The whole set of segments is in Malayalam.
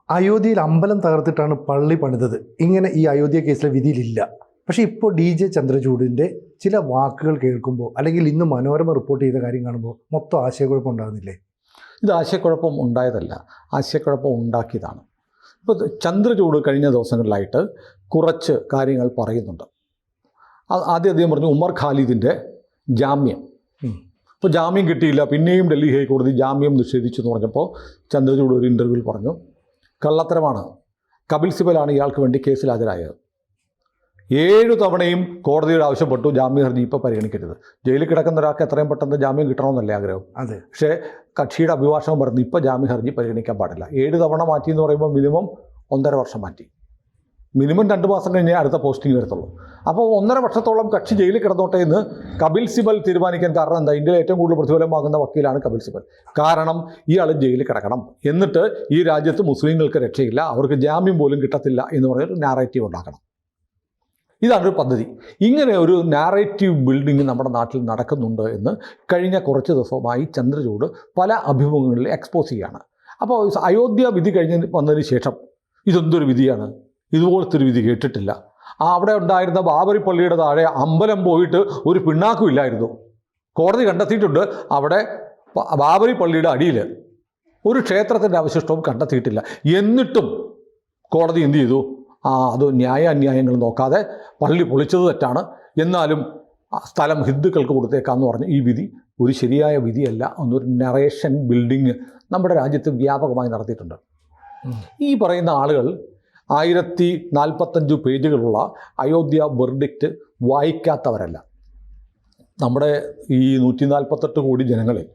അയോധ്യയിൽ അമ്പലം തകർത്തിട്ടാണ് പള്ളി പണിതത്. ഇങ്ങനെ ഈ അയോധ്യ കേസിലെ വിധിയിലില്ല. പക്ഷേ ഇപ്പോൾ DJ ചന്ദ്രചൂഡിൻ്റെ ചില വാക്കുകൾ കേൾക്കുമ്പോൾ, അല്ലെങ്കിൽ ഇന്ന് മനോരമ റിപ്പോർട്ട് ചെയ്ത കാര്യം കാണുമ്പോൾ മൊത്തം ആശയക്കുഴപ്പം ഉണ്ടാകുന്നില്ലേ? ഇത് ആശയക്കുഴപ്പം ഉണ്ടായതല്ല, ആശയക്കുഴപ്പം ഉണ്ടാക്കിയതാണ്. ഇപ്പോൾ ചന്ദ്രചൂഡ് കഴിഞ്ഞ ദിവസങ്ങളിലായിട്ട് കുറച്ച് കാര്യങ്ങൾ പറയുന്നുണ്ട്. ആദ്യം അദ്ദേഹം പറഞ്ഞു ഉമർ ഖാലിദിൻ്റെ ജാമ്യം. ഇപ്പോൾ ജാമ്യം കിട്ടിയില്ല, പിന്നെയും ഡൽഹി ഹൈക്കോടതി ജാമ്യം നിഷേധിച്ചു എന്ന് പറഞ്ഞപ്പോൾ ചന്ദ്രചൂഡ് ഒരു ഇൻ്റർവ്യൂവിൽ പറഞ്ഞു കള്ളത്തരമാണ്, കപിൽ സിബലാണ് ഇയാൾക്ക് വേണ്ടി കേസിൽ ഹാജരായത്. 7 തവണയും കോടതിയോട് ആവശ്യപ്പെട്ടു ജാമ്യ ഹർജി ഇപ്പോൾ പരിഗണിക്കരുത്. ജയിലിൽ കിടക്കുന്ന ഒരാൾക്ക് എത്രയും പെട്ടെന്ന് ജാമ്യം കിട്ടണമെന്നല്ലേ ആഗ്രഹം. അതെ. പക്ഷേ കക്ഷിയുടെ അഭിഭാഷകൻ പറഞ്ഞു ഇപ്പോൾ ജാമ്യ ഹർജി പരിഗണിക്കാൻ പാടില്ല. 7 തവണ മാറ്റി എന്ന് പറയുമ്പോൾ മിനിമം 1.5 വർഷം മാറ്റി. മിനിമം 2 മാസം കഴിഞ്ഞേ അടുത്ത പോസ്റ്റിംഗ് വരത്തുള്ളൂ. അപ്പോൾ 1.5 വർഷത്തോളം കക്ഷി ജയിലിൽ കിടന്നോട്ടെ എന്ന് കപിൽ സിബൽ തീരുമാനിക്കാൻ കാരണം എന്താ? ഇന്ത്യയിൽ ഏറ്റവും കൂടുതൽ പ്രതിഫലം വാങ്ങുന്ന വക്കീലാണ് കപിൽ സിബൽ. കാരണം ഇയാൾ ജയിലിൽ കിടക്കണം, എന്നിട്ട് ഈ രാജ്യത്ത് മുസ്ലിങ്ങൾക്ക് രക്ഷയില്ല, അവർക്ക് ജാമ്യം പോലും കിട്ടത്തില്ല എന്ന് പറഞ്ഞൊരു നാരേറ്റീവ് ഉണ്ടാക്കണം. ഇതാണൊരു പദ്ധതി. ഇങ്ങനെ ഒരു നാരേറ്റീവ് ബിൽഡിംഗ് നമ്മുടെ നാട്ടിൽ നടക്കുന്നുണ്ട് എന്ന് കഴിഞ്ഞ കുറച്ച് ദിവസമായി ചന്ദ്രചൂഡ് പല അഭിമുഖങ്ങളിൽ എക്സ്പോസ് ചെയ്യുകയാണ്. അപ്പോൾ അയോധ്യ വിധി കഴിഞ്ഞ് വന്നതിന് ശേഷം ഇതെന്തൊരു വിധിയാണ്, ഇതുപോലത്തെ ഒരു വിധി കേട്ടിട്ടില്ല. അവിടെ ഉണ്ടായിരുന്ന ബാബറി പള്ളിയുടെ താഴെ അമ്പലം പോയിട്ട് ഒരു പിണ്ണാക്കും ഇല്ലായിരുന്നു. കോടതി കണ്ടെത്തിയിട്ടുണ്ട് അവിടെ ബാബറി പള്ളിയുടെ അടിയിൽ ഒരു ക്ഷേത്രത്തിൻ്റെ അവശിഷ്ടവും കണ്ടെത്തിയിട്ടില്ല. എന്നിട്ടും കോടതി എന്ത് ചെയ്തു? അത് ന്യായാന്യായങ്ങൾ നോക്കാതെ പള്ളി പൊളിച്ചത് തെറ്റാണ്, എന്നാലും സ്ഥലം ഹിന്ദുക്കൾക്ക് കൊടുത്തേക്കാന്ന് പറഞ്ഞ് ഈ വിധി ഒരു ശരിയായ വിധിയല്ല എന്നൊരു നറേഷൻ ബിൽഡിങ് നമ്മുടെ രാജ്യത്ത് വ്യാപകമായി നടത്തിയിട്ടുണ്ട്. ഈ പറയുന്ന ആളുകൾ 1045 പേജുകളുള്ള അയോധ്യ വെർഡിക്റ്റ് വായിക്കാത്തവരല്ല. നമ്മുടെ ഈ 148 കോടി ജനങ്ങളിൽ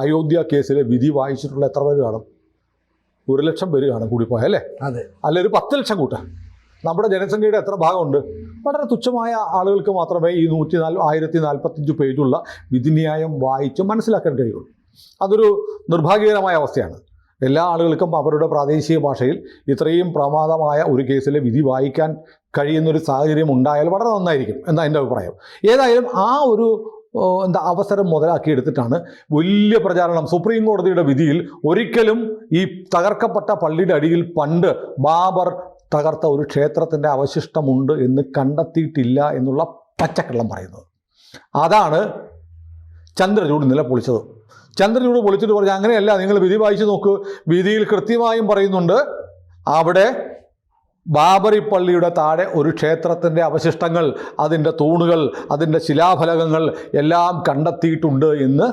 അയോധ്യ കേസിലെ വിധി വായിച്ചിട്ടുള്ള എത്ര പേര് കാണും? 1 ലക്ഷം പേര് കാണും കൂടിപ്പോയല്ലേ? അതെ. അല്ലെ ഒരു 10 ലക്ഷം കൂട്ടം. നമ്മുടെ ജനസംഖ്യയുടെ എത്ര ഭാഗമുണ്ട്? വളരെ തുച്ഛമായ ആളുകൾക്ക് മാത്രമേ ഈ 1045 പേജുള്ള വിധിന്യായം വായിച്ച് മനസ്സിലാക്കാൻ കഴിയുള്ളൂ. അതൊരു നിർഭാഗ്യകരമായ അവസ്ഥയാണ്. എല്ലാ ആളുകൾക്കും അവരുടെ പ്രാദേശിക ഭാഷയിൽ ഇത്രയും പ്രമാദമായ ഒരു കേസിലെ വിധി വായിക്കാൻ കഴിയുന്നൊരു സാഹചര്യം ഉണ്ടായാൽ വളരെ നന്നായിരിക്കും എന്നാണ് എൻ്റെ അഭിപ്രായം. ഏതായാലും ആ ഒരു അവസരം മുതലാക്കിയെടുത്തിട്ടാണ് വലിയ പ്രചാരണം. സുപ്രീം കോടതിയുടെ വിധിയിൽ ഒരിക്കലും ഈ തകർക്കപ്പെട്ട പള്ളിയുടെ അടിയിൽ പണ്ട് ബാബർ തകർത്ത ഒരു ക്ഷേത്രത്തിൻ്റെ അവശിഷ്ടമുണ്ട് എന്ന് കണ്ടെത്തിയിട്ടില്ല എന്നുള്ള പച്ചക്കള്ളം പറയുന്നത്. അതാണ് ചന്ദ്രചൂഡ് ഇന്നലെ പൊളിച്ചത്. ചന്ദ്രചൂഡ് പൊളിച്ചിട്ട് പറഞ്ഞാൽ അങ്ങനെയല്ല, നിങ്ങൾ വിധി വായിച്ചു നോക്ക്, വിധിയിൽ കൃത്യമായും പറയുന്നുണ്ട് അവിടെ ബാബറി പള്ളിയുടെ താഴെ ഒരു ക്ഷേത്രത്തിൻ്റെ അവശിഷ്ടങ്ങൾ, അതിൻ്റെ തൂണുകൾ, അതിൻ്റെ ശിലാഫലകങ്ങൾ എല്ലാം കണ്ടെത്തിയിട്ടുണ്ട് എന്ന്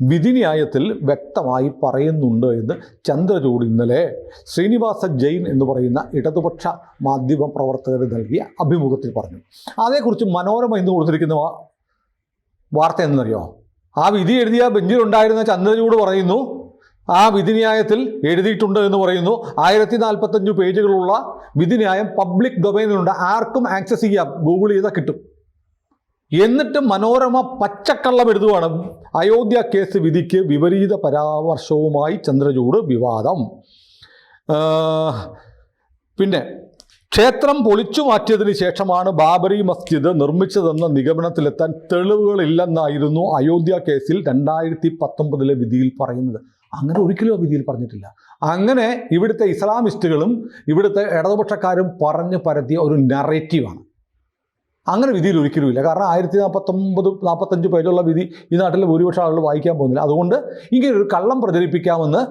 വിധിന്യായത്തിൽ വ്യക്തമായി പറയുന്നുണ്ട് എന്ന് ചന്ദ്രചൂഡ് ഇന്നലെ ശ്രീനിവാസ ജെയിൻ എന്ന് പറയുന്ന ഇടതുപക്ഷ മാധ്യമ പ്രവർത്തകർ നൽകിയ അഭിമുഖത്തിൽ പറഞ്ഞു. അതേക്കുറിച്ച് മനോരമ ഇന്ന് കൊടുത്തിരിക്കുന്ന വാർത്ത എന്നറിയോ? ആ വിധി എഴുതിയ ബെഞ്ചിലുണ്ടായിരുന്ന ചന്ദ്രചൂഡ് പറയുന്നു ആ വിധിന്യായത്തിൽ എഴുതിയിട്ടുണ്ട് എന്ന് പറയുന്നു. 1045 പേജുകളുള്ള വിധിന്യായം പബ്ലിക് ഡൊമൈനിലുണ്ട്, ആർക്കും ആക്സസ് ചെയ്യാം, ഗൂഗിൾ ചെയ്താൽ കിട്ടും. എന്നിട്ട് മനോരമ പച്ചക്കള്ളം എഴുതുവാണ്. അയോധ്യ കേസ് വിധിക്ക് വിപരീത പരാമർശവുമായി ചന്ദ്രചൂഡ് വിവാദം. പിന്നെ ക്ഷേത്രം പൊളിച്ചു മാറ്റിയതിന് ശേഷമാണ് ബാബറി മസ്ജിദ് നിർമ്മിച്ചതെന്ന നിഗമനത്തിലെത്താൻ തെളിവുകളില്ലെന്നായിരുന്നു അയോധ്യ കേസിൽ 2019 വിധിയിൽ പറയുന്നത്. അങ്ങനെ ഒരിക്കലും ആ വിധിയിൽ പറഞ്ഞിട്ടില്ല. അങ്ങനെ ഇവിടുത്തെ ഇസ്ലാമിസ്റ്റുകളും ഇവിടുത്തെ ഇടതുപക്ഷക്കാരും പറഞ്ഞു പരത്തിയ ഒരു നറേറ്റീവാണ്. അങ്ങനെ വിധിയിൽ ഒരിക്കലും ഇല്ല. കാരണം 1045 പേജുള്ള വിധി ഈ നാട്ടിലെ ഭൂരിപക്ഷം ആളുകൾ വായിക്കാൻ പോകുന്നില്ല. അതുകൊണ്ട് ഇങ്ങനെ ഒരു കള്ളം പ്രചരിപ്പിക്കാമെന്ന്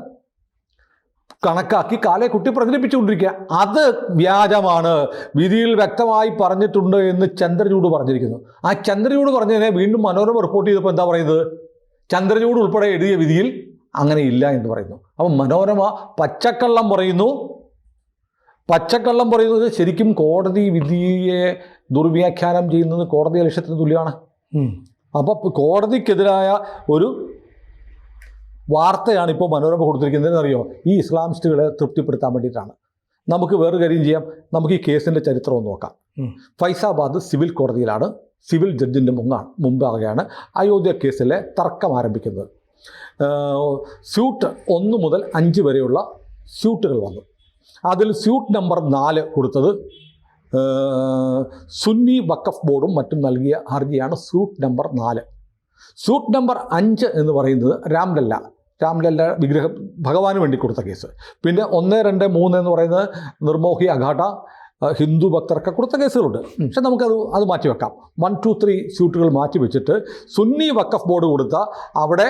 കണക്കാക്കി കാലേ കുട്ടി പ്രചരിപ്പിച്ചുകൊണ്ടിരിക്കുക. അത് വ്യാജമാണ്, വിധിയിൽ വ്യക്തമായി പറഞ്ഞിട്ടുണ്ട് എന്ന് ചന്ദ്രചൂഡ് പറഞ്ഞിരിക്കുന്നു. ആ ചന്ദ്രചൂഡ് പറഞ്ഞതിനെ വീണ്ടും മനോരമ റിപ്പോർട്ട് ചെയ്തപ്പോൾ എന്താ പറയുന്നത്? ചന്ദ്രചൂഡ് ഉൾപ്പെടെ എഴുതിയ വിധിയിൽ അങ്ങനെ ഇല്ല എന്ന് പറയുന്നു. അപ്പം മനോരമ പച്ചക്കള്ളം പറയുന്നു. പച്ചക്കള്ളം പറയുന്നത് ശരിക്കും കോടതി വിധിയെ ദുർവ്യാഖ്യാനം ചെയ്യുന്നത് കോടതി ലക്ഷ്യത്തിന് തുല്യമാണ്. അപ്പോൾ കോടതിക്കെതിരായ ഒരു വാർത്തയാണ് ഇപ്പോൾ മനോരമ കൊടുത്തിരിക്കുന്നതെന്ന് അറിയോ? ഈ ഇസ്ലാമിസ്റ്റുകളെ തൃപ്തിപ്പെടുത്താൻ വേണ്ടിയിട്ടാണ്. നമുക്ക് വേറൊരു കാര്യം ചെയ്യാം, നമുക്ക് ഈ കേസിൻ്റെ ചരിത്രം ഒന്ന് നോക്കാം. ഫൈസാബാദ് സിവിൽ കോടതിയിലാണ്, സിവിൽ ജഡ്ജിൻ്റെ മുമ്പാകെയാണ് അയോധ്യ കേസിലെ തർക്കം ആരംഭിക്കുന്നത്. സ്യൂട്ട് 1 മുതൽ 5 വരെയുള്ള സ്യൂട്ടുകൾ വന്നു. അതിൽ സ്യൂട്ട് നമ്പർ 4 കൊടുത്തത് സുന്നി വഖഫ് ബോർഡും മറ്റും നൽകിയ ഹർജിയാണ് സ്യൂട്ട് നമ്പർ 4. സ്യൂട്ട് നമ്പർ 5 എന്ന് പറയുന്നത് രാംലല്ല, രാംലല്ല വിഗ്രഹം ഭഗവാന് വേണ്ടി കൊടുത്ത കേസ്. പിന്നെ 1, 2, 3 എന്ന് പറയുന്നത് നിർമോഹി അഘാട ഹിന്ദു ഭക്തർക്ക് കൊടുത്ത കേസുകളുണ്ട്. പക്ഷെ അത് മാറ്റി വെക്കാം. 1, 2, 3 സ്യൂട്ടുകൾ മാറ്റി വെച്ചിട്ട് സുന്നി വഖഫ് ബോർഡ് കൊടുത്ത അവിടെ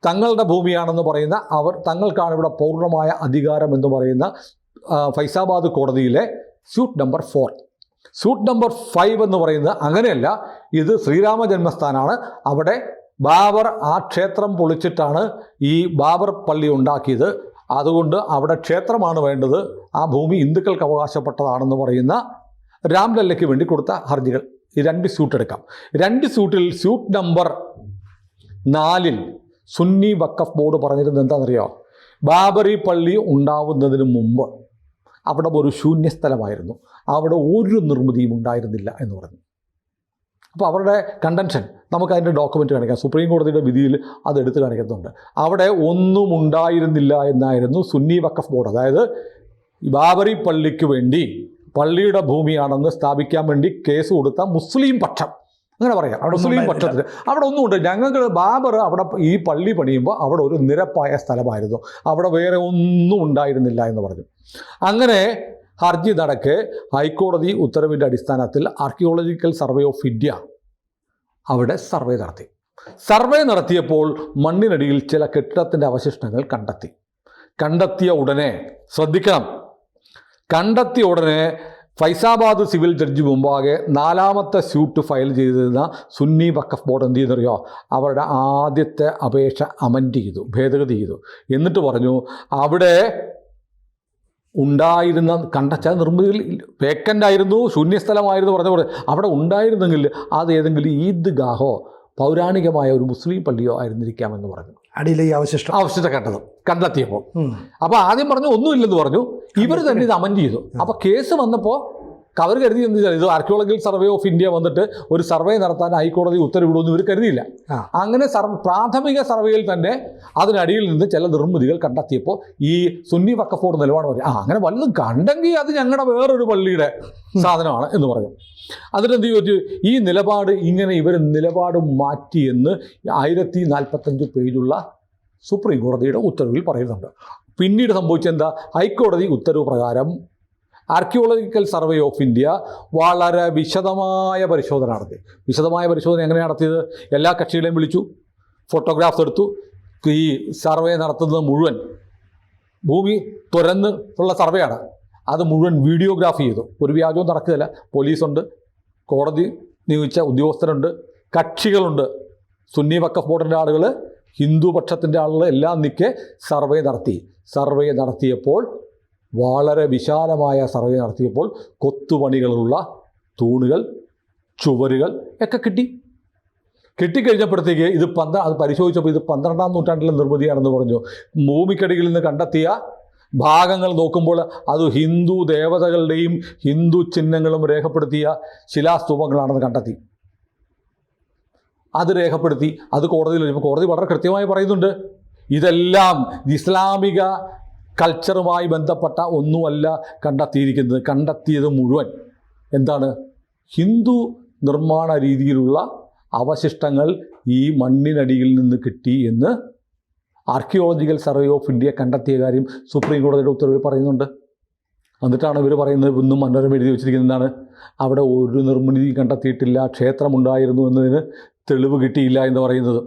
തങ്ങളുടെ ഭൂമിയാണെന്ന് പറയുന്ന തങ്ങൾക്കാണ് ഇവിടെ പൂർണ്ണമായ അധികാരം എന്ന് പറയുന്ന ഫൈസാബാദ് കോടതിയിലെ സ്യൂട്ട് നമ്പർ 4. സ്യൂട്ട് നമ്പർ 5 എന്ന് പറയുന്നത് അങ്ങനെയല്ല, ഇത് ശ്രീരാമ ജന്മസ്ഥാനാണ്. അവിടെ ബാബർ ആ ക്ഷേത്രം പൊളിച്ചിട്ടാണ് ഈ ബാബർ പള്ളി ഉണ്ടാക്കിയത്. അതുകൊണ്ട് അവിടെ ക്ഷേത്രമാണ് വേണ്ടത്, ആ ഭൂമി ഹിന്ദുക്കൾക്ക് അവകാശപ്പെട്ടതാണെന്ന് പറയുന്ന രാംലല്ലയ്ക്ക് വേണ്ടി കൊടുത്ത ഹർജികൾ. ഈ 2 സ്യൂട്ട് എടുക്കാം. 2 സ്യൂട്ടിൽ സ്യൂട്ട് നമ്പർ 4 സുന്നി വഖഫ് ബോർഡ് പറഞ്ഞിരുന്നത് എന്താണെന്നറിയോ? ബാബറി പള്ളി ഉണ്ടാവുന്നതിന് മുമ്പ് അവിടെ ഒരു ശൂന്യസ്ഥലമായിരുന്നു, അവിടെ ഒരു നിർമ്മിതിയും ഉണ്ടായിരുന്നില്ല എന്ന് പറഞ്ഞു. അപ്പോൾ അവരുടെ കണ്ടൻഷൻ നമുക്കതിൻ്റെ ഡോക്യുമെൻ്റ് കാണിക്കാം. സുപ്രീം കോടതിയുടെ വിധിയിൽ അത് എടുത്ത് കാണിക്കുന്നുണ്ട്. അവിടെ ഒന്നും ഉണ്ടായിരുന്നില്ല എന്നായിരുന്നു സുന്നി വഖഫ് ബോർഡ്, അതായത് ബാബറി പള്ളിക്ക് വേണ്ടി പള്ളിയുടെ ഭൂമിയാണെന്ന് സ്ഥാപിക്കാൻ വേണ്ടി കേസ് കൊടുത്ത മുസ്ലിം പക്ഷം, അങ്ങനെ പറയാം, മുസ്ലിം പക്ഷത്തിൽ അവിടെ ഒന്നുമുണ്ട്. ഞങ്ങൾക്ക് ബാബർ അവിടെ ഈ പള്ളി പണിയുമ്പോൾ അവിടെ ഒരു നിരപ്പായ സ്ഥലമായിരുന്നു, അവിടെ വേറെ ഒന്നും ഉണ്ടായിരുന്നില്ല എന്ന് പറഞ്ഞു. അങ്ങനെ ഹർജി നടക്കെ ഹൈക്കോടതി ഉത്തരവിൻ്റെ അടിസ്ഥാനത്തിൽ ആർക്കിയോളജിക്കൽ സർവേ ഓഫ് ഇന്ത്യ അവിടെ സർവേ നടത്തി. സർവേ നടത്തിയപ്പോൾ മണ്ണിനടിയിൽ ചില കെട്ടിടത്തിൻ്റെ അവശിഷ്ടങ്ങൾ കണ്ടെത്തിയ ഉടനെ ശ്രദ്ധിക്കണം, കണ്ടെത്തിയ ഉടനെ ഫൈസാബാദ് സിവിൽ ജഡ്ജി മുമ്പാകെ 4ാമത്തെ സ്യൂട്ട് ഫയൽ ചെയ്തിരുന്ന സുന്നി വഖഫ് ബോർഡ് എന്ത് ചെയ്യുന്നറിയോ? അവരുടെ ആദ്യത്തെ അപേക്ഷ അമെൻഡ് ചെയ്തു, ഭേദഗതി ചെയ്തു. എന്നിട്ട് പറഞ്ഞു അവിടെ ഉണ്ടായിരുന്ന കണ്ടെച്ച നിർമ്മിതികൾ വേക്കൻ്റ് ആയിരുന്നു, ശൂന്യസ്ഥലമായിരുന്നു പറഞ്ഞ അവിടെ ഉണ്ടായിരുന്നെങ്കിൽ അത് ഏതെങ്കിലും ഈദ്ഗാഹോ പൗരാണികമായ ഒരു മുസ്ലിം പള്ളിയോ ആയിരുന്നിരിക്കാമെന്ന് പറഞ്ഞു. അടിയിലെ ഈ അവശിഷ്ടം കണ്ടെത്തിയപ്പോൾ അപ്പോൾ ആദ്യം പറഞ്ഞു ഒന്നുമില്ലെന്ന് പറഞ്ഞു. ഇവർ തന്നെ ഇത് അമെൻഡ് ചെയ്തു. അപ്പോൾ കേസ് വന്നപ്പോൾ അവർ കരുതി എന്ത് ചെയ്താൽ ഇത് ആർക്കിയോളജിക്കൽ സർവേ ഓഫ് ഇന്ത്യ വന്നിട്ട് ഒരു സർവേ നടത്താൻ ഹൈക്കോടതി ഉത്തരവിടുമെന്ന് ഇവർ കരുതിയില്ല. അങ്ങനെ പ്രാഥമിക സർവേയിൽ തന്നെ അതിനടിയിൽ നിന്ന് ചില നിർമ്മിതികൾ കണ്ടെത്തിയപ്പോൾ ഈ സുന്നി വഖഫ് ബോർഡ് നിലപാട് പറഞ്ഞു, അങ്ങനെ വല്ലതും കണ്ടെങ്കിൽ അത് ഞങ്ങളുടെ വേറൊരു പള്ളിയുടെ സാധനമാണ് എന്ന് പറഞ്ഞു. അതിന് എന്ത് ചോദിച്ചു? ഈ നിലപാട് ഇവർ നിലപാട് മാറ്റിയെന്ന് 1045 പേജുള്ള സുപ്രീം കോടതിയുടെ ഉത്തരവിൽ പറയുന്നുണ്ട്. പിന്നീട് സംഭവിച്ചെന്താ? ഹൈക്കോടതി ഉത്തരവ് പ്രകാരം ആർക്കിയോളജിക്കൽ സർവേ ഓഫ് ഇന്ത്യ വളരെ വിശദമായ പരിശോധന നടത്തി. വിശദമായ പരിശോധന എങ്ങനെ നടത്തിയത്? എല്ലാ കക്ഷികളെയും വിളിച്ചു, ഫോട്ടോഗ്രാഫ്സ് എടുത്തു, ഈ സർവേ നടത്തുന്നത് മുഴുവൻ ഭൂമി തുറന്ന് ഉള്ള സർവേയാണ്, അത് മുഴുവൻ വീഡിയോഗ്രാഫി ചെയ്തു. ഒരു വ്യാജവും നടക്കുകയില്ല. പോലീസുണ്ട്, കോടതി നിയോഗിച്ച ഉദ്യോഗസ്ഥരുണ്ട്, കക്ഷികളുണ്ട്, സുന്നി വഖഫ് ബോർഡിൻ്റെ ആളുകൾ, ഹിന്ദു പക്ഷത്തിൻ്റെ ആളുകൾ എല്ലാം സർവേ നടത്തിയപ്പോൾ വളരെ വിശാലമായ സർവേ നടത്തിയപ്പോൾ കൊത്തുപണികളുള്ള തൂണുകൾ, ചുവരുകൾ ഒക്കെ കിട്ടിക്കഴിഞ്ഞപ്പോഴത്തേക്ക് അത് പരിശോധിച്ചപ്പോൾ ഇത് 12ാം നൂറ്റാണ്ടിലെ നിർമ്മിതിയാണെന്ന് പറഞ്ഞു. ഭൂമിക്കടിയിൽ നിന്ന് കണ്ടെത്തിയ ഭാഗങ്ങൾ നോക്കുമ്പോൾ അത് ഹിന്ദു ദേവതകളുടെയും ഹിന്ദു ചിഹ്നങ്ങളും രേഖപ്പെടുത്തിയ ശിലാസ്തൂപങ്ങളാണെന്ന് കണ്ടെത്തി. അത് രേഖപ്പെടുത്തി അത് കോടതിയിൽ വരുമ്പോൾ കോടതി വളരെ കൃത്യമായി പറയുന്നുണ്ട്, ഇതെല്ലാം ഇസ്ലാമിക കൾച്ചറുമായി ബന്ധപ്പെട്ട ഒന്നുമല്ല കണ്ടെത്തിയത് മുഴുവൻ എന്താണ്? ഹിന്ദു നിർമ്മാണ രീതിയിലുള്ള അവശിഷ്ടങ്ങൾ ഈ മണ്ണിനടിയിൽ നിന്ന് കിട്ടി എന്ന് ആർക്കിയോളജിക്കൽ സർവേ ഓഫ് ഇന്ത്യ കണ്ടെത്തിയ കാര്യം സുപ്രീം കോടതിയുടെ ഉത്തരവിൽ പറയുന്നുണ്ട്. എന്നിട്ടാണ് ഇവർ പറയുന്നത്, ഇന്നും മനോരമ എഴുതി വെച്ചിരിക്കുന്നത് എന്താണ്? അവിടെ ഒരു നിർമ്മിതി കണ്ടെത്തിയിട്ടില്ല, ക്ഷേത്രമുണ്ടായിരുന്നു എന്നതിന് തെളിവ് കിട്ടിയില്ല എന്ന് പറയുന്നത്.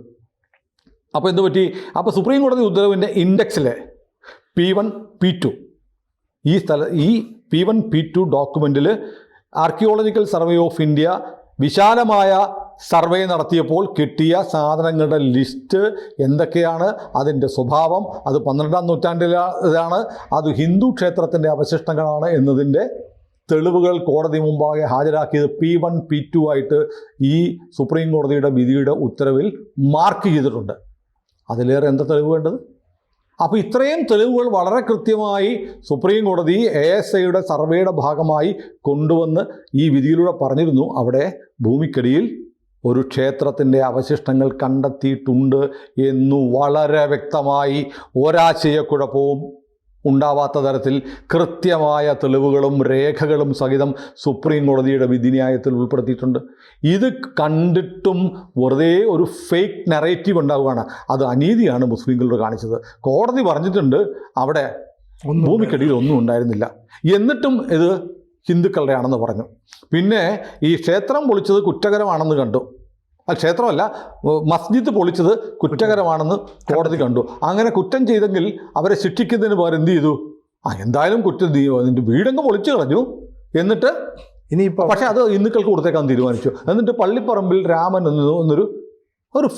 അപ്പോൾ എന്ത് പറ്റി? അപ്പോൾ സുപ്രീം കോടതി ഉത്തരവിൻ്റെ ഇൻഡെക്സിലെ P1, P2 ഈ P1, P2 ഡോക്യുമെൻറ്റിൽ ആർക്കിയോളജിക്കൽ സർവേ ഓഫ് ഇന്ത്യ വിശാലമായ സർവേ നടത്തിയപ്പോൾ കിട്ടിയ സാധനങ്ങളുടെ ലിസ്റ്റ് എന്തൊക്കെയാണ്, അതിൻ്റെ സ്വഭാവം, അത് 12ാം നൂറ്റാണ്ടിലാണ്, അത് ഹിന്ദു ക്ഷേത്രത്തിൻ്റെ അവശിഷ്ടങ്ങളാണ് എന്നതിൻ്റെ തെളിവുകൾ കോടതി മുമ്പാകെ ഹാജരാക്കിയത് P1, P2 ആയിട്ട് ഈ സുപ്രീം കോടതിയുടെ വിധിയുടെ ഉത്തരവിൽ മാർക്ക് ചെയ്തിട്ടുണ്ട്. അതിലേറെ എന്താ തെളിവ് വേണ്ടത്? അപ്പോൾ ഇത്രയും തെളിവുകൾ വളരെ കൃത്യമായി സുപ്രീം കോടതി ASIയുടെ സർവേയുടെ ഭാഗമായി കൊണ്ടുവന്ന് ഈ വിധിയിലൂടെ പറഞ്ഞിരുന്നു, അവിടെ ഭൂമിക്കടിയിൽ ഒരു ക്ഷേത്രത്തിൻ്റെ അവശിഷ്ടങ്ങൾ കണ്ടെത്തിയിട്ടുണ്ട് എന്നു വളരെ വ്യക്തമായി, ഒരാശയക്കുഴപ്പവും ഉണ്ടാവാത്ത തരത്തിൽ കൃത്യമായ തെളിവുകളും രേഖകളും സഹിതം സുപ്രീം കോടതിയുടെ വിധിന്യായത്തിൽ ഉൾപ്പെടുത്തിയിട്ടുണ്ട്. ഇത് കണ്ടിട്ടും വെറുതെ ഒരു ഫേക്ക് നറേറ്റീവ് ഉണ്ടാവുകയാണ്. അത് അനീതിയാണ് മുസ്ലിങ്ങളോട് കാണിച്ചത്. കോടതി പറഞ്ഞിട്ടുണ്ട് അവിടെ ഭൂമിക്കടിയിൽ ഒന്നും ഉണ്ടായിരുന്നില്ല, എന്നിട്ടും ഇത് ഹിന്ദുക്കളുടെ ആണെന്ന് പറഞ്ഞു. പിന്നെ ഈ ക്ഷേത്രം പൊളിച്ചത് കുറ്റകരമാണെന്ന് കണ്ടു. ക്ഷേത്രമല്ല, മസ്ജിദ് പൊളിച്ചത് കുറ്റകരമാണെന്ന് കോടതി കണ്ടു. അങ്ങനെ കുറ്റം ചെയ്തെങ്കിൽ അവരെ ശിക്ഷിക്കുന്നതിന് പകരം എന്ത് ചെയ്തു? എന്തായാലും കുറ്റം അതിൻ്റെ വീടങ്ങ് പൊളിച്ചു കളഞ്ഞു. എന്നിട്ട് ഇനിയിപ്പോൾ പക്ഷേ അത് ഹിന്ദുക്കൾക്ക് കൊടുത്തേക്കാൻ തീരുമാനിച്ചു. എന്നിട്ട് പള്ളിപ്പറമ്പിൽ രാമൻ എന്നൊരു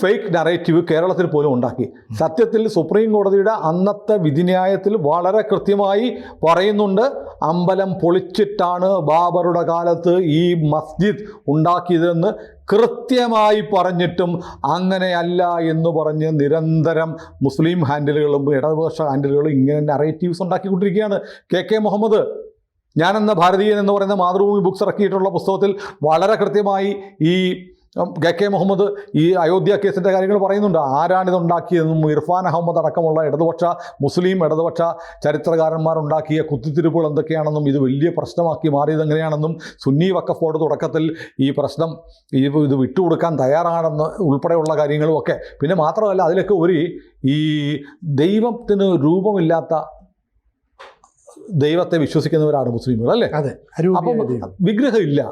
ഫേക്ക് നറേറ്റീവ് കേരളത്തിൽ പോലും ഉണ്ടാക്കി. സത്യത്തിൽ സുപ്രീം കോടതിയുടെ അന്നത്തെ വിധിന്യായത്തിൽ വളരെ കൃത്യമായി പറയുന്നുണ്ട്, അമ്പലം പൊളിച്ചിട്ടാണ് ബാബറുടെ കാലത്ത് ഈ മസ്ജിദ് ഉണ്ടാക്കിയതെന്ന് കൃത്യമായി പറഞ്ഞിട്ടും അങ്ങനെയല്ല എന്ന് പറഞ്ഞ് നിരന്തരം മുസ്ലിം ഹാൻഡിലുകളും ഇടതുപക്ഷ ഹാൻഡിലുകളും ഇങ്ങനെ നറേറ്റീവ്സ് ഉണ്ടാക്കിക്കൊണ്ടിരിക്കുകയാണ്. കെ മുഹമ്മദ് ഞാനെന്ന ഭാരതീയൻ എന്ന് പറയുന്ന മാതൃഭൂമി ബുക്സ് ഇറക്കിയിട്ടുള്ള പുസ്തകത്തിൽ വളരെ കൃത്യമായി ഈ കെ മുഹമ്മദ് ഈ അയോധ്യ കേസിൻ്റെ കാര്യങ്ങൾ പറയുന്നുണ്ട്. ആരാണിതുണ്ടാക്കിയതെന്നും ഇർഫാൻ അഹമ്മദ് അടക്കമുള്ള മുസ്ലിം ഇടതുപക്ഷ ചരിത്രകാരന്മാരുണ്ടാക്കിയ കുത്തിത്തിരിപ്പുകൾ എന്തൊക്കെയാണെന്നും ഇത് വലിയ പ്രശ്നമാക്കി മാറിയത് എങ്ങനെയാണെന്നും സുന്നി വഖഫ് ബോർഡ് തുടക്കത്തിൽ ഈ പ്രശ്നം ഇത് വിട്ടുകൊടുക്കാൻ തയ്യാറാണെന്ന് ഉൾപ്പെടെയുള്ള കാര്യങ്ങളും ഒക്കെ. പിന്നെ മാത്രമല്ല അതിലൊക്കെ ഈ ദൈവത്തിന് രൂപമില്ലാത്ത ദൈവത്തെ വിശ്വസിക്കുന്നവരാണ് മുസ്ലിമുകൾ, അല്ലേ? അതെ. അപ്പം വിഗ്രഹം ഇല്ല.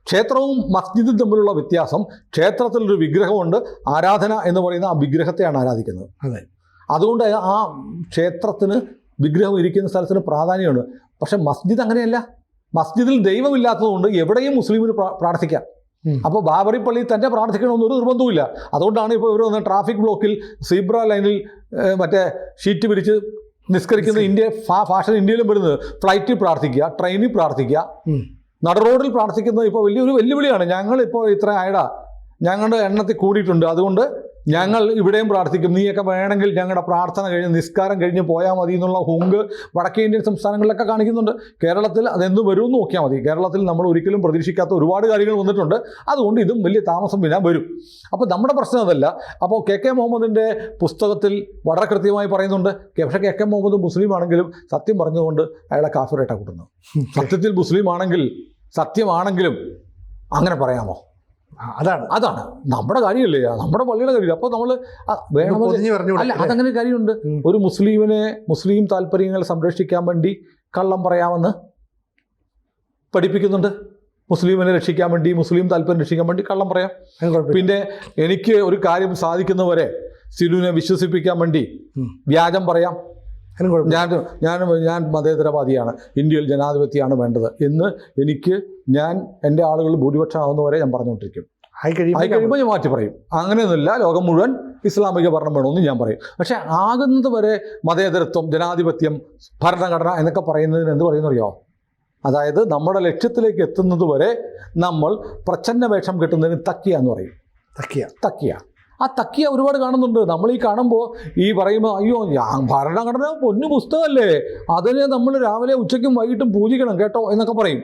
ക്ഷേത്രവും മസ്ജിദും തമ്മിലുള്ള വ്യത്യാസം, ക്ഷേത്രത്തിലൊരു വിഗ്രഹമുണ്ട്, ആരാധന എന്ന് പറയുന്ന ആ വിഗ്രഹത്തെയാണ് ആരാധിക്കുന്നത്. അതെ. അതുകൊണ്ട് ആ ക്ഷേത്രത്തിന് വിഗ്രഹം ഇരിക്കുന്ന സ്ഥലത്തിന് പ്രാധാന്യമുണ്ട്. പക്ഷെ മസ്ജിദ് അങ്ങനെയല്ല. മസ്ജിദിൽ ദൈവമില്ലാത്തതുകൊണ്ട് എവിടെയും മുസ്ലിമിന് പ്രാർത്ഥിക്കാം. അപ്പോൾ ബാബറി പള്ളിയിൽ തന്നെ പ്രാർത്ഥിക്കണമെന്നൊരു നിർബന്ധവുമില്ല. അതുകൊണ്ടാണ് ഇപ്പോൾ ഇവർ വന്ന് ട്രാഫിക് ബ്ലോക്കിൽ സീബ്ര ലൈനിൽ മറ്റേ ഷീറ്റ് പിരിച്ച് നിസ്കരിക്കുന്ന ഫാഷൻ ഇന്ത്യയിലും വരുന്നത്. ഫ്ലൈറ്റിൽ പ്രാർത്ഥിക്കുക, ട്രെയിനിൽ പ്രാർത്ഥിക്കുക, നട റോഡിൽ പ്രാർത്ഥിക്കുന്നത് ഇപ്പോൾ വലിയൊരു വെല്ലുവിളിയാണ്. ഞങ്ങളിപ്പോൾ ഇത്ര ഞങ്ങളുടെ എണ്ണത്തിൽ കൂടിയിട്ടുണ്ട്, അതുകൊണ്ട് ഞങ്ങൾ ഇവിടെയും പ്രാർത്ഥിക്കും, നീയൊക്കെ വേണമെങ്കിൽ ഞങ്ങളുടെ പ്രാർത്ഥന കഴിഞ്ഞ് നിസ്കാരം കഴിഞ്ഞ് പോയാൽ മതി എന്നുള്ള ഹുങ്ക് വടക്കേ ഇന്ത്യൻ സംസ്ഥാനങ്ങളിലൊക്കെ കാണിക്കുന്നുണ്ട്. കേരളത്തിൽ അതെന്ത് വരുമെന്ന് നോക്കിയാൽ മതി. കേരളത്തിൽ നമ്മൾ ഒരിക്കലും പ്രതീക്ഷിക്കാത്ത ഒരുപാട് കാര്യങ്ങൾ വന്നിട്ടുണ്ട്. അതുകൊണ്ട് ഇതും വലിയ താമസം വരും. അപ്പോൾ നമ്മുടെ പ്രശ്നം അതല്ല. അപ്പോൾ കെ മുഹമ്മദിൻ്റെ പുസ്തകത്തിൽ വളരെ കൃത്യമായി പറയുന്നുണ്ട്. പക്ഷേ കെ മുഹമ്മദ് മുസ്ലിം ആണെങ്കിലും സത്യം പറഞ്ഞുകൊണ്ട് അയാളെ കാഫിറായിട്ടാണ് കൂട്ടുന്നത്. സത്യത്തിൽ മുസ്ലിം ആണെങ്കിൽ സത്യമാണെങ്കിലും അങ്ങനെ പറയാമോ? അതാണ് നമ്മുടെ കാര്യമല്ലേ, നമ്മുടെ പള്ളിയുടെ കാര്യമില്ല. അപ്പോൾ നമ്മൾ അല്ല, അതങ്ങനെ ഒരു കാര്യമുണ്ട്. ഒരു മുസ്ലിം താല്പര്യങ്ങൾ സംരക്ഷിക്കാൻ വേണ്ടി കള്ളം പറയാമെന്ന് പഠിപ്പിക്കുന്നുണ്ട്. മുസ്ലിമിനെ രക്ഷിക്കാൻ വേണ്ടി, മുസ്ലിം താല്പര്യം രക്ഷിക്കാൻ വേണ്ടി കള്ളം പറയാം. പിന്നെ എനിക്ക് ഒരു കാര്യം സാധിക്കുന്നവരെ സിലുവിനെ വിശ്വസിപ്പിക്കാൻ വേണ്ടി വ്യാജം പറയാം. ഞാൻ മതേതരവാദിയാണ്, ഇന്ത്യയിൽ ജനാധിപത്യമാണ് വേണ്ടത് എന്ന് എൻ്റെ ആളുകൾ ഭൂരിപക്ഷം ആകുന്നവരെ ഞാൻ പറഞ്ഞുകൊണ്ടിരിക്കും. ആയി കഴിയുമ്പോൾ ഞാൻ മാറ്റി പറയും. അങ്ങനെയൊന്നുമില്ല, ലോകം മുഴുവൻ ഇസ്ലാമിക ഭരണം വേണമെന്ന് ഞാൻ പറയും. പക്ഷേ ആകുന്നത് വരെ മതേതരത്വം, ജനാധിപത്യം, ഭരണഘടന എന്നൊക്കെ പറയുന്നതിന് എന്ത് പറയുന്നറിയോ? അതായത് നമ്മുടെ ലക്ഷ്യത്തിലേക്ക് എത്തുന്നത് വരെ നമ്മൾ പ്രച്ഛന്ന വേഷം കെട്ടുന്നതിന് തക്കിയ എന്ന് പറയും. തക്കിയ ആ തക്കിയ ഒരുപാട് കാണുന്നുണ്ട്. നമ്മൾ ഈ കാണുമ്പോൾ ഈ പറയുമ്പോൾ അയ്യോ ഭരണഘടന പൊന്നു പുസ്തകമല്ലേ, അതിനെ നമ്മൾ രാവിലെ ഉച്ചയ്ക്കും വൈകിട്ടും പൂജിക്കണം കേട്ടോ എന്നൊക്കെ പറയും.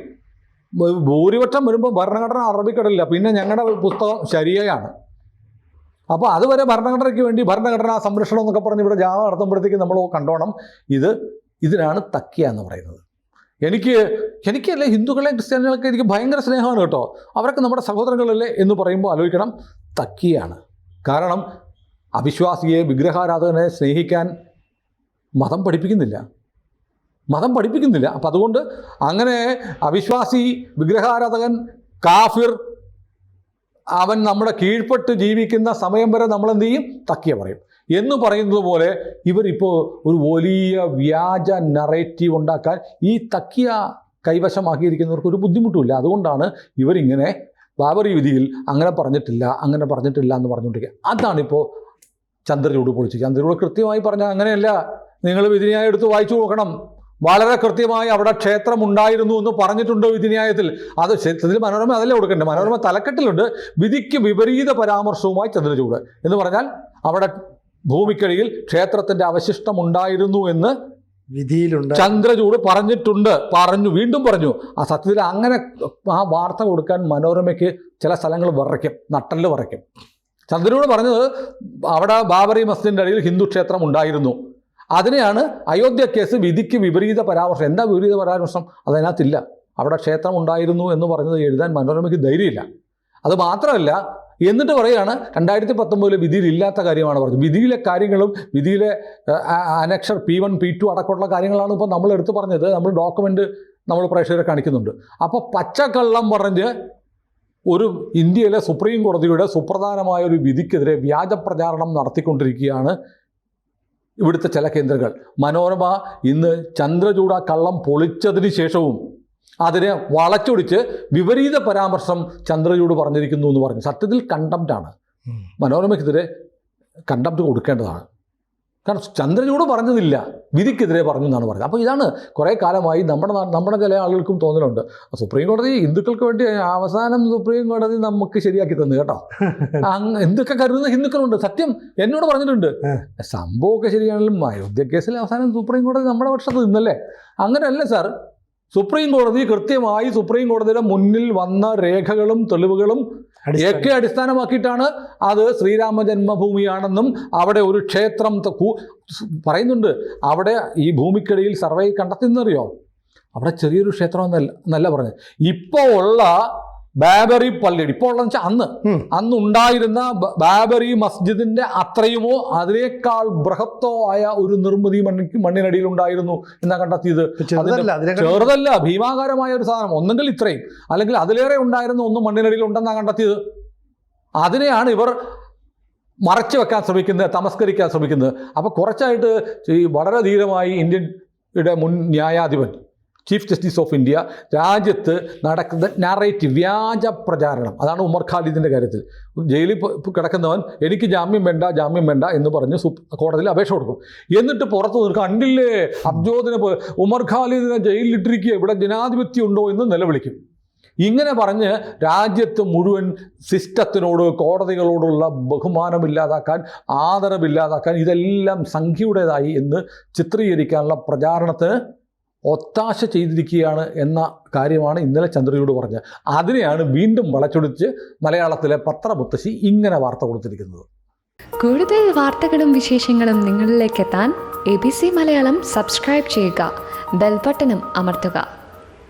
ഭൂരിപക്ഷം വരുമ്പോൾ ഭരണഘടന അറബിക്കടലില്ല, പിന്നെ ഞങ്ങളുടെ പുസ്തകം ശരിയാണ്. അപ്പോൾ അതുവരെ ഭരണഘടനയ്ക്ക് വേണ്ടി ഭരണഘടനാ സംരക്ഷണം എന്നൊക്കെ പറഞ്ഞ് ഇവിടെ ജാഥ നടത്തുമ്പോഴത്തേക്ക് നമ്മൾ കണ്ടോണം ഇതിനാണ് തക്കിയ എന്ന് പറയുന്നത്. എനിക്കല്ലേ ഹിന്ദുക്കളെയും ക്രിസ്ത്യാനികളൊക്കെ എനിക്ക് ഭയങ്കര സ്നേഹമാണ് കേട്ടോ, അവരൊക്കെ നമ്മുടെ സഹോദരങ്ങളല്ലേ എന്ന് പറയുമ്പോൾ ആലോചിക്കണം, തക്കിയാണ്. കാരണം അവിശ്വാസിയെ, വിഗ്രഹാരാധകനെ സ്നേഹിക്കാൻ മതം പഠിപ്പിക്കുന്നില്ല. അപ്പം അതുകൊണ്ട് അങ്ങനെ അവിശ്വാസി, വിഗ്രഹാരാധകൻ, കാഫിർ അവൻ നമ്മുടെ കീഴ്പ്പെട്ട് ജീവിക്കുന്ന സമയം വരെ നമ്മളെന്ത് ചെയ്യും? തക്കിയ പറയും. എന്ന് പറയുന്നത് പോലെ ഇവരിപ്പോൾ ഒരു വലിയ വ്യാജ നറേറ്റീവ് ഉണ്ടാക്കാൻ ഈ തക്കിയ കൈവശമാക്കിയിരിക്കുന്നവർക്ക് ഒരു ബുദ്ധിമുട്ടുമില്ല. അതുകൊണ്ടാണ് ഇവരിങ്ങനെ ബാബറി വിധിയിൽ അങ്ങനെ പറഞ്ഞിട്ടില്ല എന്ന് പറഞ്ഞുകൊണ്ടിരിക്കുക. അതാണിപ്പോൾ ചന്ദ്രചൂഡ് പൊളിച്ച്. ചന്ദ്രചൂഡ് കൃത്യമായി പറഞ്ഞാൽ അങ്ങനെയല്ല, നിങ്ങൾ വിധിന്യായം എടുത്ത് വായിച്ചു നോക്കണം. വളരെ കൃത്യമായി അവിടെ ക്ഷേത്രം ഉണ്ടായിരുന്നു എന്ന് പറഞ്ഞിട്ടുണ്ട് വിധിന്യായത്തിൽ. അത് ക്ഷേത്രത്തിൽ മനോരമ അതല്ലേ കൊടുക്കണ്ടേ? മനോരമ തലക്കെട്ടിലുണ്ട് വിധിക്ക് വിപരീത പരാമർശവുമായി ചന്ദ്രചൂഡ് എന്ന് പറഞ്ഞാൽ അവിടെ ഭൂമിക്കടിയിൽ ക്ഷേത്രത്തിൻ്റെ അവശിഷ്ടം ഉണ്ടായിരുന്നു എന്ന് വിധിയിലുണ്ട്. ചന്ദ്രചൂഡ് വീണ്ടും പറഞ്ഞു. ആ സത്യത്തിൽ അങ്ങനെ ആ വാർത്ത കൊടുക്കാൻ മനോരമയ്ക്ക് ചില സ്ഥലങ്ങൾ നട്ടല് വിറയ്ക്കും. ചന്ദ്രചൂഡ് പറഞ്ഞത് അവിടെ ബാബറി മസ്ജിദിൻ്റെ അടിയിൽ ഹിന്ദു ക്ഷേത്രം ഉണ്ടായിരുന്നു, അതിനെയാണ് അയോധ്യ കേസ് വിധിക്ക് വിപരീത പരാമർശം. എന്താ വിപരീത പരാമർശം? അതിനകത്തില്ല. അവിടെ ക്ഷേത്രം ഉണ്ടായിരുന്നു എന്ന് പറഞ്ഞത് എഴുതാൻ മനോരമയ്ക്ക് ധൈര്യമില്ല. അത് മാത്രമല്ല, എന്നിട്ട് പറയുകയാണ് 2019 വിധിയിൽ ഇല്ലാത്ത കാര്യമാണ് പറഞ്ഞത്. വിധിയിലെ കാര്യങ്ങളും വിധിയിലെ അനക്ഷർ P1 P2 അടക്കമുള്ള കാര്യങ്ങളാണ് ഇപ്പോൾ നമ്മൾ എടുത്തു പറഞ്ഞത്. നമ്മൾ ഡോക്യുമെൻ്റ് നമ്മൾ പ്രേക്ഷകരെ കാണിക്കുന്നുണ്ട്. അപ്പോൾ പച്ചക്കള്ളം പറഞ്ഞ് ഒരു ഇന്ത്യയിലെ സുപ്രീം കോടതിയുടെ സുപ്രധാനമായ ഒരു വിധിക്കെതിരെ വ്യാജ പ്രചാരണം നടത്തിക്കൊണ്ടിരിക്കുകയാണ് ഇവിടുത്തെ ചില കേന്ദ്രങ്ങൾ. മനോരമ ഇന്ന് ചന്ദ്രചൂഡ കള്ളം പൊളിച്ചതിന് ശേഷവും അതിനെ വളച്ചൊടിച്ച് വിപരീത പരാമർശം ചന്ദ്രചൂഡ് പറഞ്ഞിരിക്കുന്നു എന്ന് പറഞ്ഞു. സത്യത്തിൽ കണ്ടംപ്റ്റാണ്. മനോരമയ്ക്കെതിരെ കണ്ടംപ്റ്റ് കൊടുക്കേണ്ടതാണ്. കാരണം ചന്ദ്രചൂഡ് പറഞ്ഞതില്ല, വിധിക്കെതിരെ പറഞ്ഞു എന്നാണ് പറഞ്ഞത്. അപ്പോൾ ഇതാണ് കുറേ കാലമായി നമ്മുടെ ചില ആളുകൾക്കും തോന്നലുണ്ട്, സുപ്രീം കോടതി ഹിന്ദുക്കൾക്ക് വേണ്ടി അവസാനം സുപ്രീം കോടതി നമുക്ക് ശരിയാക്കി തന്നു കേട്ടോ. എന്തൊക്കെ കരുതുന്ന ഹിന്ദുക്കളുണ്ട്. സത്യം എന്നോട് പറഞ്ഞിട്ടുണ്ട്. സംഭവമൊക്കെ ശരിയാണെങ്കിലും അയോധ്യ കേസിൽ അവസാനം സുപ്രീം കോടതി നമ്മുടെ പക്ഷത്ത് നിന്നല്ലേ? അങ്ങനെയല്ല സാർ. സുപ്രീം കോടതി കൃത്യമായി സുപ്രീം കോടതിയുടെ മുന്നിൽ വന്ന രേഖകളും തെളിവുകളും ഒക്കെ അടിസ്ഥാനമാക്കിയിട്ടാണ് അത് ശ്രീരാമ ജന്മഭൂമിയാണെന്നും അവിടെ ഒരു ക്ഷേത്രം പറയുന്നുണ്ട്. അവിടെ ഈ ഭൂമിക്കടിയിൽ സർവേ കണ്ടെത്തുന്നറിയോ? അവിടെ ചെറിയൊരു ക്ഷേത്രം എന്നല്ല പറഞ്ഞത്. ഇപ്പോൾ ഉള്ള ബാബറി പള്ളിയുടെ, ഇപ്പോൾ ഉള്ളതെന്ന് വെച്ചാൽ അന്ന് ഉണ്ടായിരുന്ന ബാബറി മസ്ജിദിന്റെ അത്രയുമോ അതിനേക്കാൾ ബൃഹത്തോ ആയ ഒരു നിർമ്മിതി മണ്ണിനടിയിൽ ഉണ്ടായിരുന്നു എന്നാ കണ്ടെത്തിയത്. ചെറുതല്ല, ഭീമാകാരമായ ഒരു സാധനം. ഒന്നെങ്കിൽ ഇത്രയും, അല്ലെങ്കിൽ അതിലേറെ ഉണ്ടായിരുന്ന ഒന്നും മണ്ണിനടിയിൽ ഉണ്ടെന്നാ കണ്ടെത്തിയത്. അതിനെയാണ് ഇവർ മറച്ചു വെക്കാൻ ശ്രമിക്കുന്നത്, തമസ്കരിക്കാൻ ശ്രമിക്കുന്നത്. അപ്പോൾ കുറച്ചായിട്ട് ഈ വളരെ ധീരമായി ഇന്ത്യയുടെ മുൻ ന്യായാധിപൻ, ചീഫ് ജസ്റ്റിസ് ഓഫ് ഇന്ത്യ, രാജ്യത്ത് നടക്കുന്ന നാറേറ്റീവ്, വ്യാജ പ്രചാരണം, അതാണ് ഉമർ ഖാലിദിൻ്റെ കാര്യത്തിൽ. ജയിലിൽ കിടക്കുന്നവൻ എനിക്ക് ജാമ്യം വേണ്ട എന്ന് പറഞ്ഞ് കോടതിയിൽ അപേക്ഷ കൊടുക്കും. എന്നിട്ട് പുറത്ത് നിൽക്കുക, കണ്ടില്ലേ അബ്ജോദിനെ ഉമർ ഖാലിദിനെ ജയിലിലിട്ടിരിക്കുക, ഇവിടെ ജനാധിപത്യം ഉണ്ടോ എന്ന് നിലവിളിക്കും. ഇങ്ങനെ പറഞ്ഞ് രാജ്യത്ത് മുഴുവൻ സിസ്റ്റത്തിനോട്, കോടതികളോടുള്ള ബഹുമാനമില്ലാതാക്കാൻ, ആദരവില്ലാതാക്കാൻ, ഇതെല്ലാം സംഖ്യയുടേതായി എന്ന് ചിത്രീകരിക്കാനുള്ള പ്രചാരണത്തിന് ഒത്താശ ചെയ്തിരിക്കുകയാണ് എന്ന കാര്യമാണ് ഇന്നലെ ചന്ദ്രചൂഡ് പറഞ്ഞത്. അതിനെയാണ് വീണ്ടും വളച്ചൊടിച്ച് മലയാളത്തിലെ പത്രമുത്തശ്ശി ഇങ്ങനെ വാർത്ത കൊടുത്തിരിക്കുന്നത്. കൂടുതൽ വാർത്തകളും വിശേഷങ്ങളും നിങ്ങളിലേക്ക് എത്താൻ ABC മലയാളം സബ്സ്ക്രൈബ് ചെയ്യുക, ബെൽബട്ടനും അമർത്തുക.